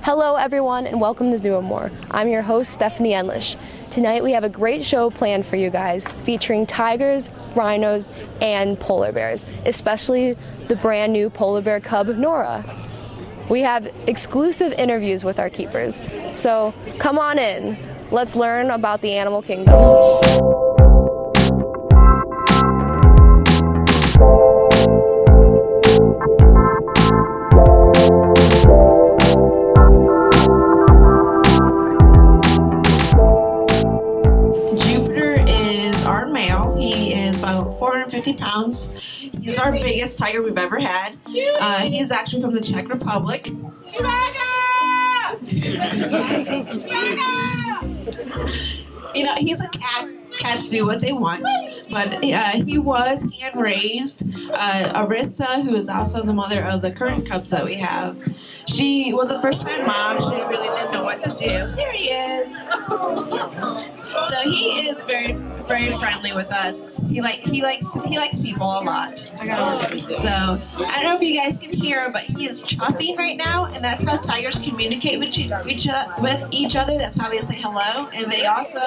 Hello everyone and welcome to Zooamore. I'm your host Stephanie Enlish. Tonight we have a great show planned for you guys featuring tigers, rhinos, and polar bears, especially the brand new polar bear cub Nora. We have exclusive interviews with our keepers, so come on in. Let's learn about the animal kingdom. He is about 450 pounds. He's our biggest tiger we've ever had. He is actually from the Czech Republic. You know, he's a cat. Cats do what they want, but he was hand-raised. Arissa, who is also the mother of the current cubs that we have, she was a first-time mom. She really didn't know what to do. There he is. So he is very, very friendly with us. He likes people a lot. So I don't know if you guys can hear, but he is chuffing right now, and that's how tigers communicate with each other. That's how they say hello, and they also.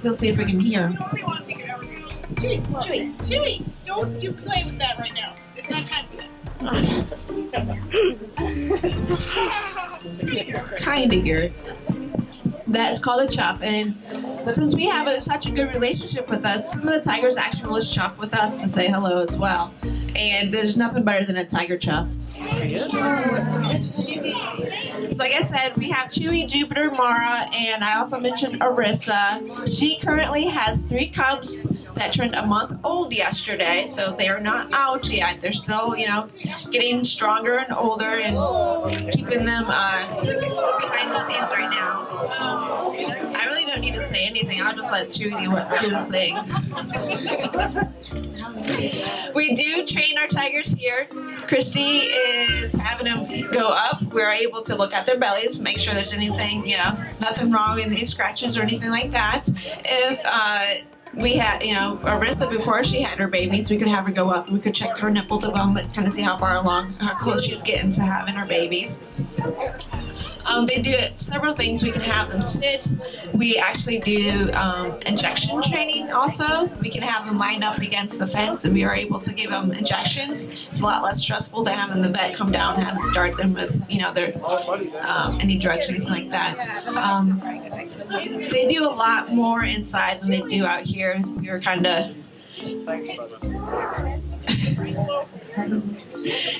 We'll see if we can hear him. Chewy, don't you play with that right now. It's not time for that. Kind of hear it. That's called a chuff, and since we have such a good relationship with us, some of the tigers actually will chuff with us to say hello as well. And there's nothing better than a tiger chuff. So like I said, we have Chewy, Jupiter, Mara, and I also mentioned Arissa. She currently has 3 cubs that turned a month old yesterday, so they are not out yet. They're still, getting stronger and older and keeping them behind the scenes right now. I really don't need to say anything. I'll just let Chewy do his thing. We do train our tigers here. Christy is having them go up. We're able to look at their bellies, make sure there's anything, nothing wrong with any scratches or anything like that. If we had, Arissa, before she had her babies, we could have her go up and we could check her nipple development, kind of see how far along, how close she's getting to having her babies. They do several things. We can have them sit. We actually do injection training also. We can have them lined up against the fence and we are able to give them injections. It's a lot less stressful than having the vet come down and having to start them with, their any drugs or anything like that. They do a lot more inside than they do out here. We're kind of...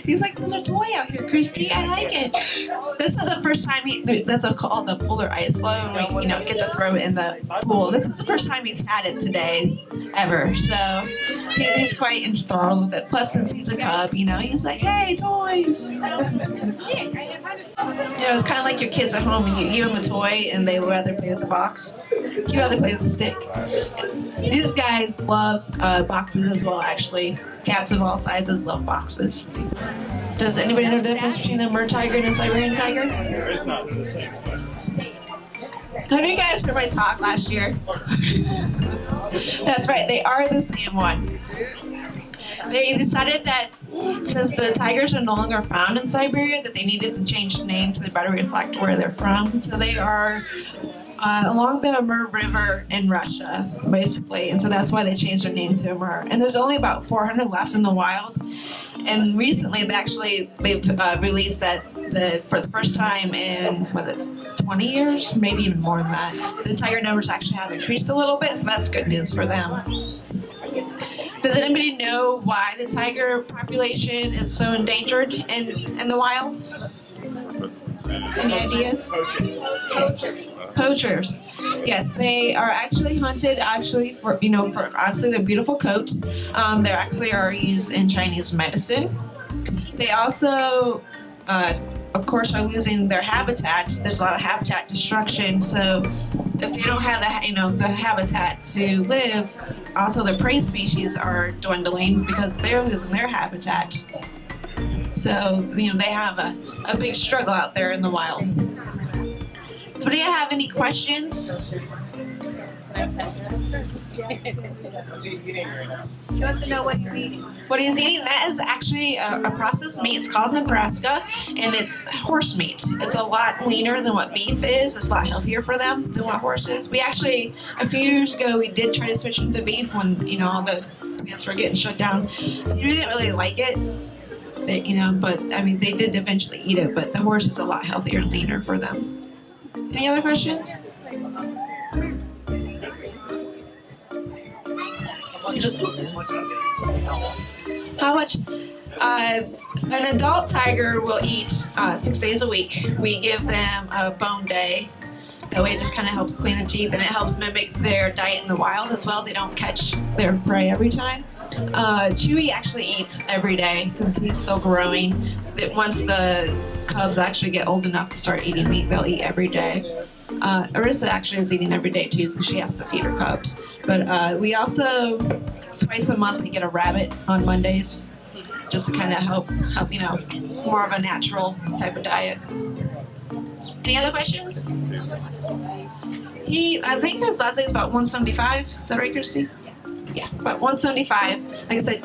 He's like, there's a toy out here, Christy. I like it. This is the first time that's called the polar ice floe. We, get to throw it in the pool. This is the first time he's had it today, ever. So he's quite enthralled with it. Plus, since he's a cub, he's like, hey, toys. It's kind of like your kids at home, and you give them a toy, and they would rather play with the box. You'd rather play with the stick. These guys love boxes as well, actually. Cats of all sizes love boxes. Does anybody know the difference between a mer tiger and a Siberian tiger? It's not the same. Have you guys heard my talk last year? That's right, they are the same one. They decided that since the tigers are no longer found in Siberia, that they needed to change the name to better reflect where they're from. So they are along the Amur River in Russia, basically, and so that's why they changed their name to Amur. And there's only about 400 left in the wild. And recently, they've released that for the first time in 20 years, maybe even more than that. The tiger numbers actually have increased a little bit, so that's good news for them. Does anybody know why the tiger population is so endangered in the wild? Any ideas? Poachers. Yes, they are actually hunted for obviously their beautiful coat. They actually are used in Chinese medicine. They also, of course, are losing their habitat. There's a lot of habitat destruction. So if they don't have the habitat to live, also their prey species are dwindling because they're losing their habitat. So, they have a big struggle out there in the wild. So do you have any questions? What's he eating right now? She wants to know what you're eating. What he's eating, that is actually a processed meat. It's called Nebraska, and it's horse meat. It's a lot leaner than what beef is. It's a lot healthier for them than what horse is. We actually, a few years ago, we did try to switch them to beef when, you know, all the plants were getting shut down. We didn't really like it, but I mean, they did eventually eat it, but the horse is a lot healthier and leaner for them. Any other questions? How much? An adult tiger will eat 6 days a week. We give them a bone day. That way it just kind of helps clean their teeth, and it helps mimic their diet in the wild as well. They don't catch their prey every time. Chewy actually eats every day because he's still growing. Once the cubs actually get old enough to start eating meat, they'll eat every day. Arissa actually is eating every day too, so she has to feed her cubs. But we also, twice a month, we get a rabbit on Mondays, just to kind of help, more of a natural type of diet. Any other questions? I think his last name is about 175. Is that right, Christy? Yeah, about 175. Like I said,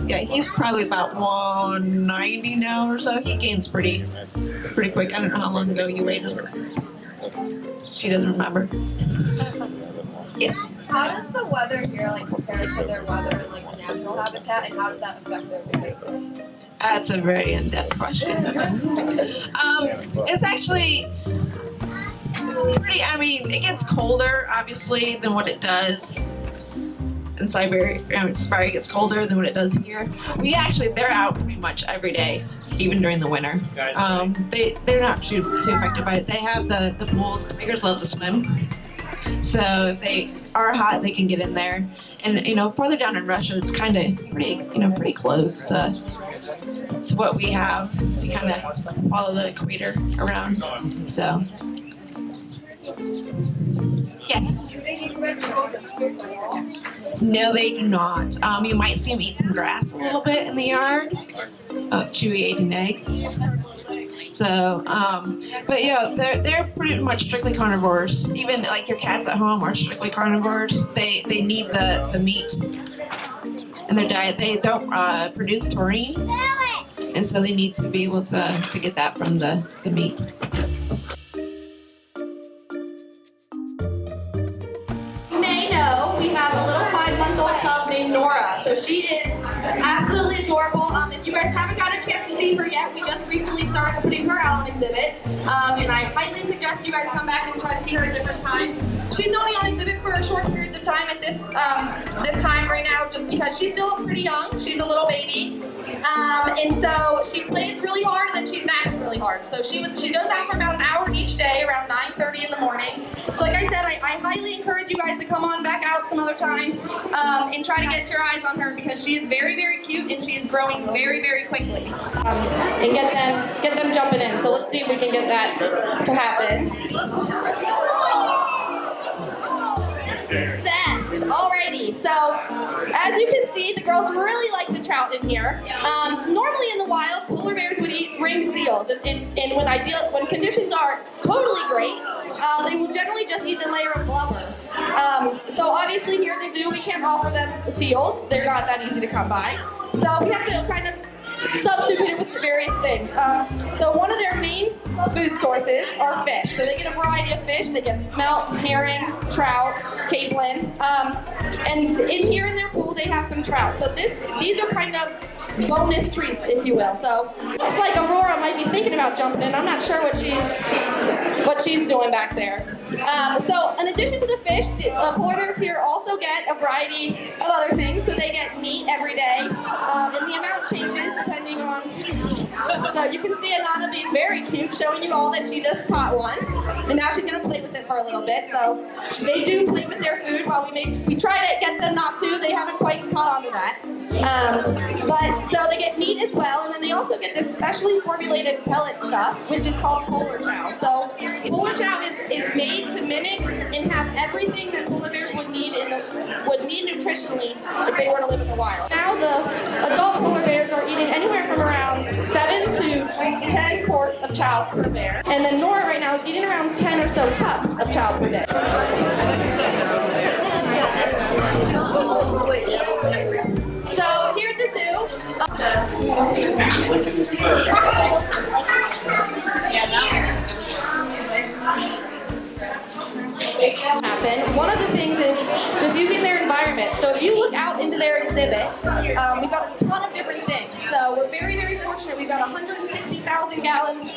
yeah, he's probably about 190 now or so. He gains pretty quick. I don't know how long ago you weighed him. She doesn't remember. Yes. How does the weather here compare to their weather in the natural habitat, and how does that affect their behavior? That's a very in-depth question. It's actually pretty. I mean, it gets colder obviously than what it does in Siberia. Siberia gets colder than what it does here. They're out pretty much every day, even during the winter. They're not too affected by it. They have the pools. The tigers love to swim. So if they are hot, they can get in there. And further down in Russia, it's kind of pretty close to what we have. We kind of follow the equator around. So yes. No, they do not. You might see them eat some grass a little bit in the yard. Chewy ate an egg. So, but they're pretty much strictly carnivores. Even like your cats at home are strictly carnivores. They need the meat in their diet. They don't produce taurine, and so they need to be able to get that from the meat. We have a little 5-month-old cub named Nora. So she is absolutely adorable. If you guys haven't got a chance to see her yet, we just recently started putting her out on exhibit. And I highly suggest you guys come back and try to see her at a different time. She's only on exhibit for short periods of time at this time right now, just because she's still pretty young. She's a little baby. And so she plays really hard, and then she naps really hard. So she goes out for about an hour each day, around 9:30 in the morning. So like I said, I highly encourage you guys to come on back out some other time and try to get your eyes on her, because she is very, very cute, and she is growing very, very quickly. And get them jumping in. So let's see if we can get that to happen. Success! Alrighty, so as you can see, the girls really like the trout in here. Normally in the wild, polar bears would eat ringed seals, and when conditions are totally great, they will generally just eat the layer of blubber. So obviously here at the zoo, we can't offer them the seals. They're not that easy to come by. So we have to kind of substitute it with various things. So one of their main food sources are fish. So they get a variety of fish. They get smelt, herring, trout, capelin. And in here in their pool, they have some trout. So these are kind of bonus treats, if you will. So looks like Aurora might be thinking about jumping in. I'm not sure what she's doing back there. So in addition to the fish, the polar bears here also get a variety of other things. So they get meat every day, and the amount changes depending on. So you can see Anana being very cute, showing you all that she just caught one, and now she's gonna play with it for a little bit. So they do play with their food while we try to get them not to. They haven't quite caught on to that. But so they get meat as well, and then they also get this specially formulated pellet stuff, which is called polar chow. So polar chow is made to mimic and have everything that polar bears would need nutritionally if they were to live in the wild. Now the adult polar bears are eating anywhere from around 7 to 10 quarts of chow per bear, and then Nora right now is eating around 10 or so cups of chow per day. So here at the zoo, happen. One of the things is just using their environment. So if you look out into their exhibit, we've got a ton of different things. So we're very, very fortunate. We've got a 160,000-gallon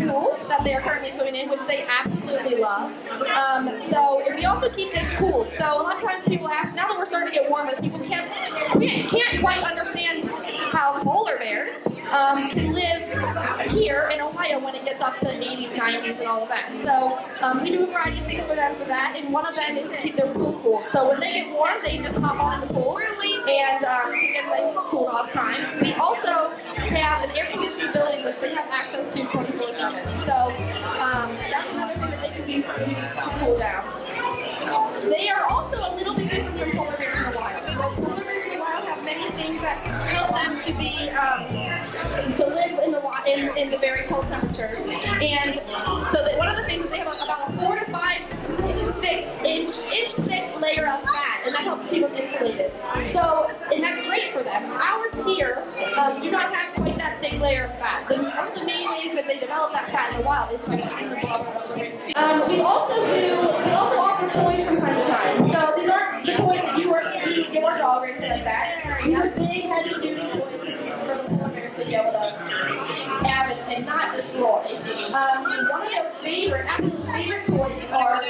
pool that they are currently swimming in, which they absolutely love. And we also keep this cooled. So a lot of times people ask, now that we're starting to get warmer, people can't quite understand how polar bears can live here in Ohio when it gets up to 80s, 90s, and all of that. So we do a variety of things for them for that, and one of them is to keep their pool cooled. So when they get warm, they just hop on in the pool and can get a nice cooled off time. We also have an air-conditioned building which they have access to 24/7. So that's another thing that they can use to cool down. They are also a little bit different from polar bears in the wild. So polar bears in the wild have many things that help them to be to live in the very cold temperatures. And so that one of the things is they have about a 4 to 5 inch thick layer of fat, and that helps keep them insulated. So, and that's great for them. Ours here do not have quite that thick layer of fat. One of the main ways that they develop that fat in the wild is by eating the blubber of the ring. We also offer toys from time to time. So these aren't the toys that you eat your dog or anything like that. These are big, heavy-duty toys for the polar bears to be able to have and not destroy. One of their absolute favorite toys are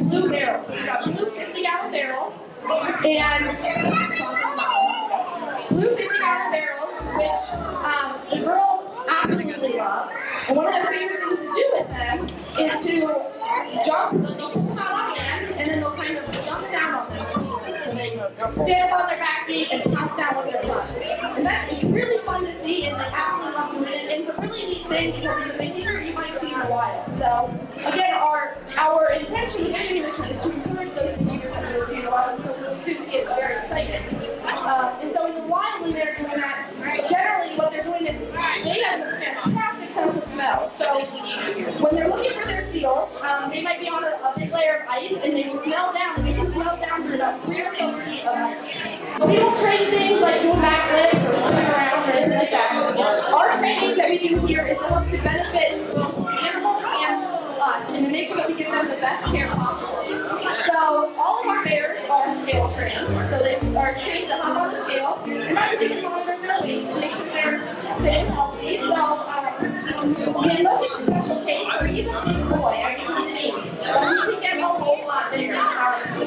blue barrels. So we've got blue 50-gallon barrels and blue 50-gallon barrels, which the girls absolutely love. And one of their favorite things to do with them is to jump. They'll pull them out on land, and then they'll kind of jump down on them. So they stand up on their back feet and pounce down with their butt. And it's really fun to see, and they absolutely love doing it. And it's a really neat thing because it's a behavior you might see in the wild. So again, our intention with any enrichment is to encourage those behaviors that we would see in the wild. So when we do see it, it's very exciting. And so in the wild, when they're doing that, generally what they're doing is they have a fantastic sense of smell. So when they're looking for their seals, they might be on a big layer of ice, and they will smell down, and they can smell down through about 3 or so feet of ice. But we don't train things like doing backflips or spinning around or anything like that. Our training that we do here is to help to benefit both animals and us, and to make sure that we give them the best care possible. So all of our bears are scale trained, so they are trained to hop on the scale, and not to be able to monitor their weight to make sure they're staying healthy. So in Logan's special case, so he's a big boy, as you can see, but he can get a whole lot bigger.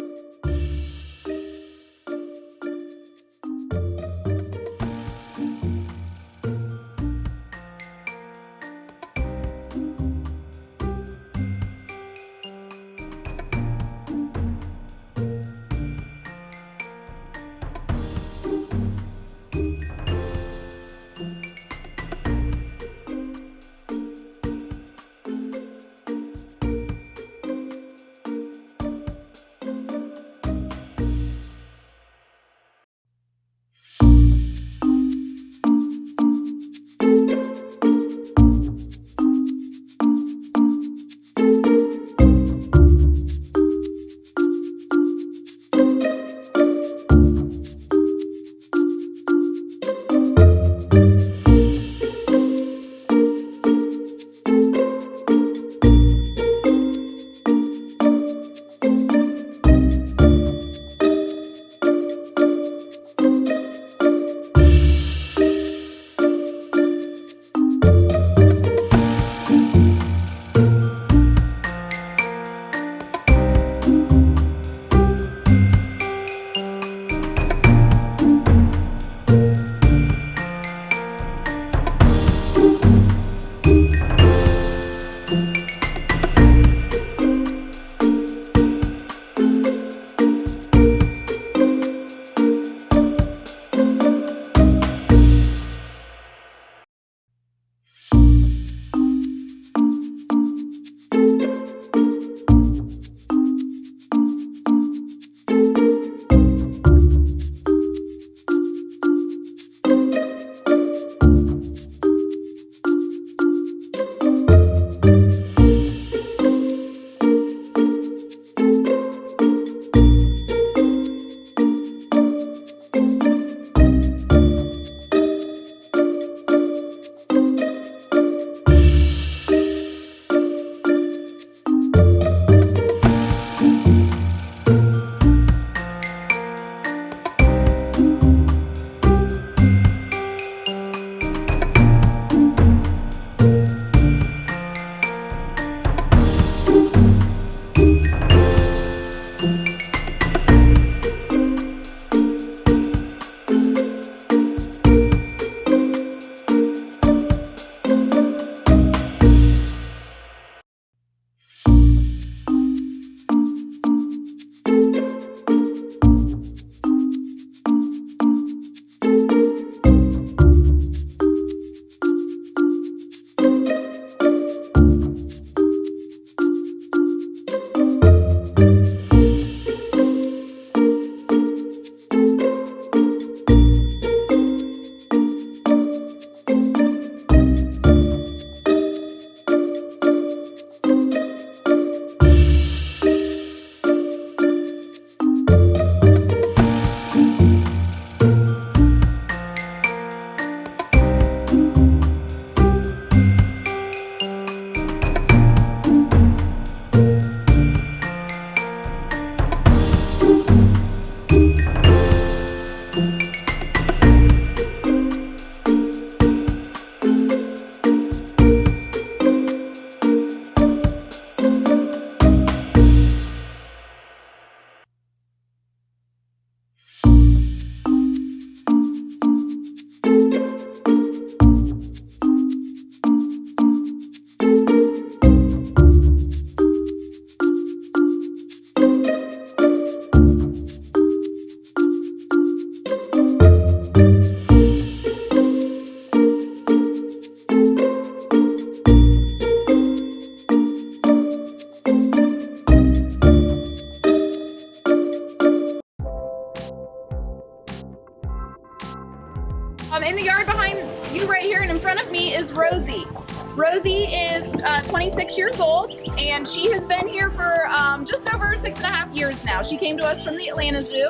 Rosie is 26 years old, and she has been here for just over 6.5 years now. She came to us from the Atlanta Zoo.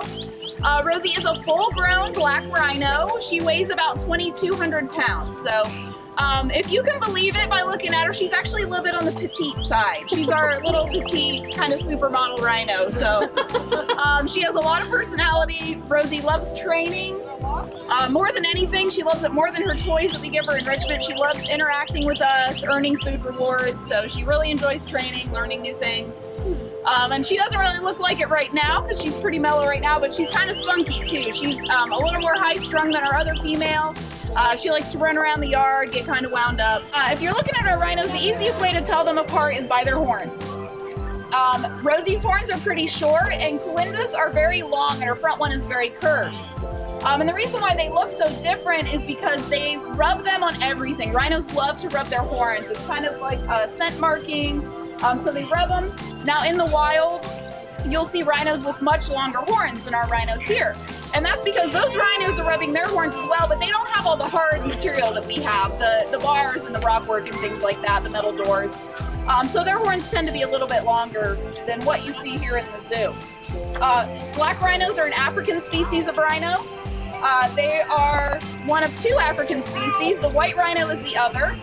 Rosie is a full-grown black rhino. She weighs about 2,200 pounds. So if you can believe it by looking at her, she's actually a little bit on the petite side. She's our little petite kind of supermodel rhino. So she has a lot of personality. Rosie loves training. More than anything, she loves it more than her toys that we give her enrichment. She loves interacting with us, earning food rewards. So she really enjoys training, learning new things. And she doesn't really look like it right now because she's pretty mellow right now, but she's kind of spunky too. She's a little more high-strung than our other female. She likes to run around the yard, get kind of wound up. If you're looking at our rhinos, the easiest way to tell them apart is by their horns. Rosie's horns are pretty short, and Colinda's are very long, and her front one is very curved. And the reason why they look so different is because they rub them on everything. Rhinos love to rub their horns. It's kind of like a scent marking. So they rub them. Now in the wild, you'll see rhinos with much longer horns than our rhinos here. And that's because those rhinos are rubbing their horns as well, but they don't have all the hard material that we have, the bars and the rock work and things like that, the metal doors. So their horns tend to be a little bit longer than what you see here in the zoo. Black rhinos are an African species of rhino. They are one of two African species. The white rhino is the other.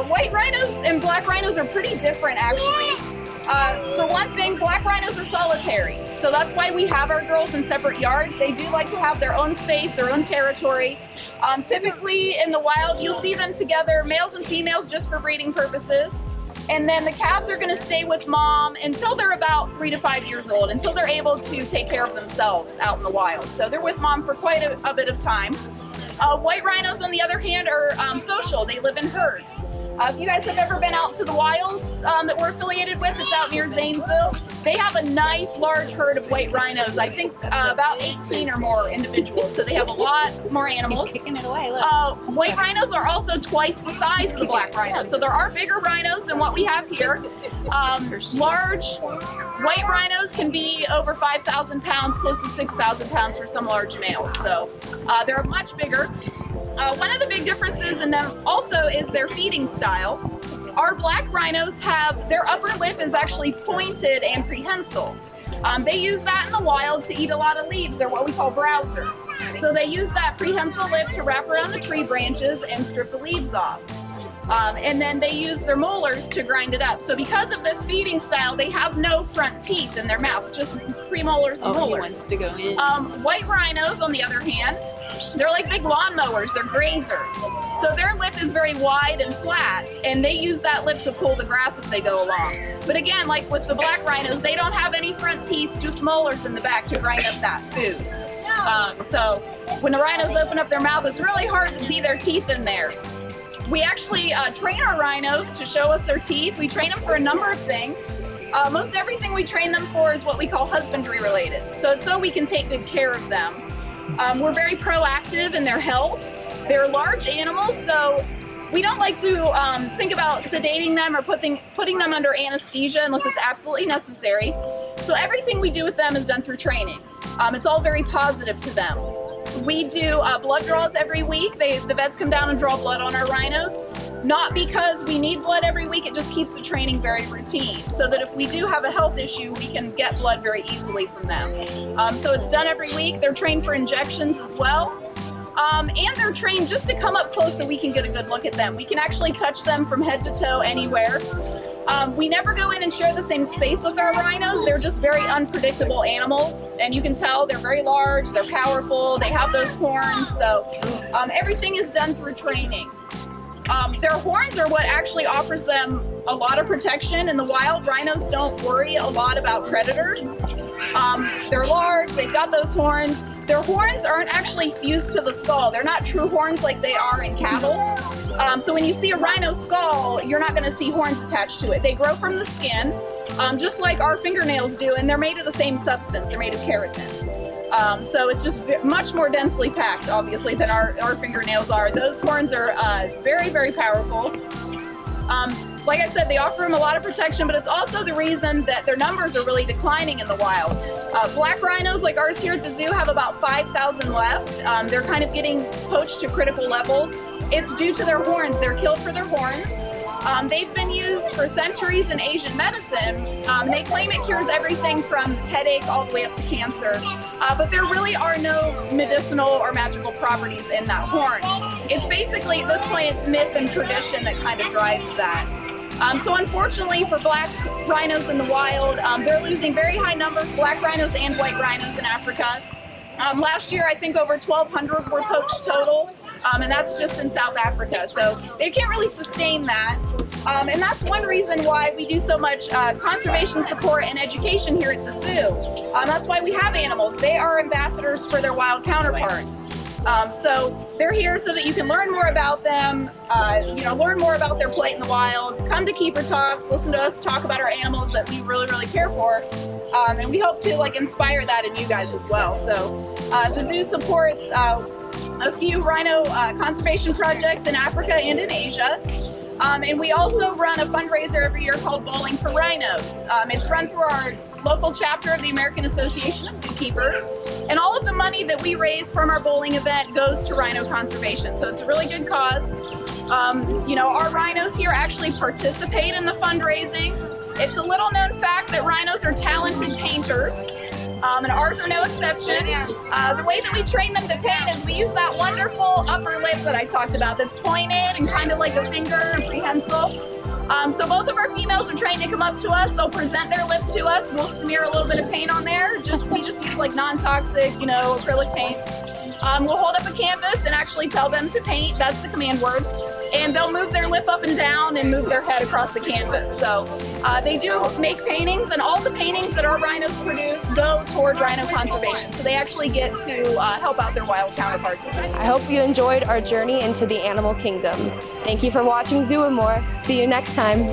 White rhinos and black rhinos are pretty different, actually. For one thing, black rhinos are solitary. So that's why we have our girls in separate yards. They do like to have their own space, their own territory. Typically in the wild, you'll see them together, males and females, just for breeding purposes. And then the calves are going to stay with mom until they're about 3 to 5 years old, until they're able to take care of themselves out in the wild. So they're with mom for quite a bit of time. White rhinos, on the other hand, are social. They live in herds. If you guys have ever been out to the wilds that we're affiliated with, it's out near Zanesville. They have a nice large herd of white rhinos. I think about 18 or more individuals. So they have a lot more animals. Kicking it away. Look. White rhinos are also twice the size of the black rhinos. So there are bigger rhinos than what we have here. Large white rhinos can be over 5,000 pounds, close to 6,000 pounds for some large males. So they're much bigger. One of the big differences in them also is their feeding style. Our black rhinos have, their upper lip is actually pointed and prehensile. They use that in the wild to eat a lot of leaves. They're what we call browsers. So they use that prehensile lip to wrap around the tree branches and strip the leaves off. And then they use their molars to grind it up. So because of this feeding style, they have no front teeth in their mouth, just premolars and molars. He wants to go in. White rhinos, on the other hand, they're like big lawnmowers. They're grazers. So their lip is very wide and flat, and they use that lip to pull the grass as they go along. But again, like with the black rhinos, they don't have any front teeth, just molars in the back to grind up that food. So when the rhinos open up their mouth, it's really hard to see their teeth in there. We actually train our rhinos to show us their teeth. We train them for a number of things. Most everything we train them for is what we call husbandry related. So it's so we can take good care of them. We're very proactive in their health. They're large animals, so we don't like to think about sedating them or putting them under anesthesia unless it's absolutely necessary. So everything we do with them is done through training. It's all very positive to them. We do blood draws every week. The vets come down and draw blood on our rhinos. Not because we need blood every week, it just keeps the training very routine, so that if we do have a health issue, we can get blood very easily from them. So it's done every week. They're trained for injections as well. And they're trained just to come up close so we can get a good look at them. We can actually touch them from head to toe anywhere. We never go in and share the same space with our rhinos. They're just very unpredictable animals, and you can tell they're very large, they're powerful, they have those horns, so everything is done through training. Their horns are what actually offers them a lot of protection. In the wild, rhinos don't worry a lot about predators. They're large, they've got those horns. Their horns aren't actually fused to the skull. They're not true horns like they are in cattle. So when you see a rhino skull, you're not going to see horns attached to it. They grow from the skin, just like our fingernails do, and they're made of the same substance. They're made of keratin. So it's just much more densely packed, obviously, than our fingernails are. Those horns are very, very powerful. Like I said, they offer them a lot of protection, but it's also the reason that their numbers are really declining in the wild. Black rhinos like ours here at the zoo have about 5,000 left. They're kind of getting poached to critical levels. It's due to their horns. They're killed for their horns. They've been used for centuries in Asian medicine. They claim it cures everything from headache all the way up to cancer, but there really are no medicinal or magical properties in that horn. It's basically, at this point, it's myth and tradition that kind of drives that. So unfortunately for black rhinos in the wild, they're losing very high numbers, black rhinos and white rhinos in Africa. Last year, I think over 1,200 were poached total, and that's just in South Africa. So they can't really sustain that. And that's one reason why we do so much conservation support and education here at the zoo. That's why we have animals. They are ambassadors for their wild counterparts. So they're here so that you can learn more about them, learn more about their plight in the wild, come to Keeper Talks, listen to us talk about our animals that we really, really care for. And we hope to inspire that in you guys as well. So the zoo supports a few rhino conservation projects in Africa and in Asia. And we also run a fundraiser every year called Bowling for Rhinos. It's run through our local chapter of the American Association of Zookeepers. And all of the money that we raise from our bowling event goes to rhino conservation. So it's a really good cause. Our rhinos here actually participate in the fundraising. It's a little known fact that rhinos are talented painters. And ours are no exception. The way that we train them to paint is we use that wonderful upper lip that I talked about that's pointed and kind of like a finger and prehensile. So both of our females are trained to come up to us. They'll present their lip to us. We'll smear a little bit of paint on there. We just use like non-toxic, acrylic paints. We'll hold up a canvas and actually tell them to paint. That's the command word. And they'll move their lip up and down and move their head across the canvas. So they do make paintings, and all the paintings that our rhinos produce go toward rhino conservation. So they actually get to help out their wild counterparts. I hope you enjoyed our journey into the animal kingdom. Thank you for watching Zooamore. See you next time.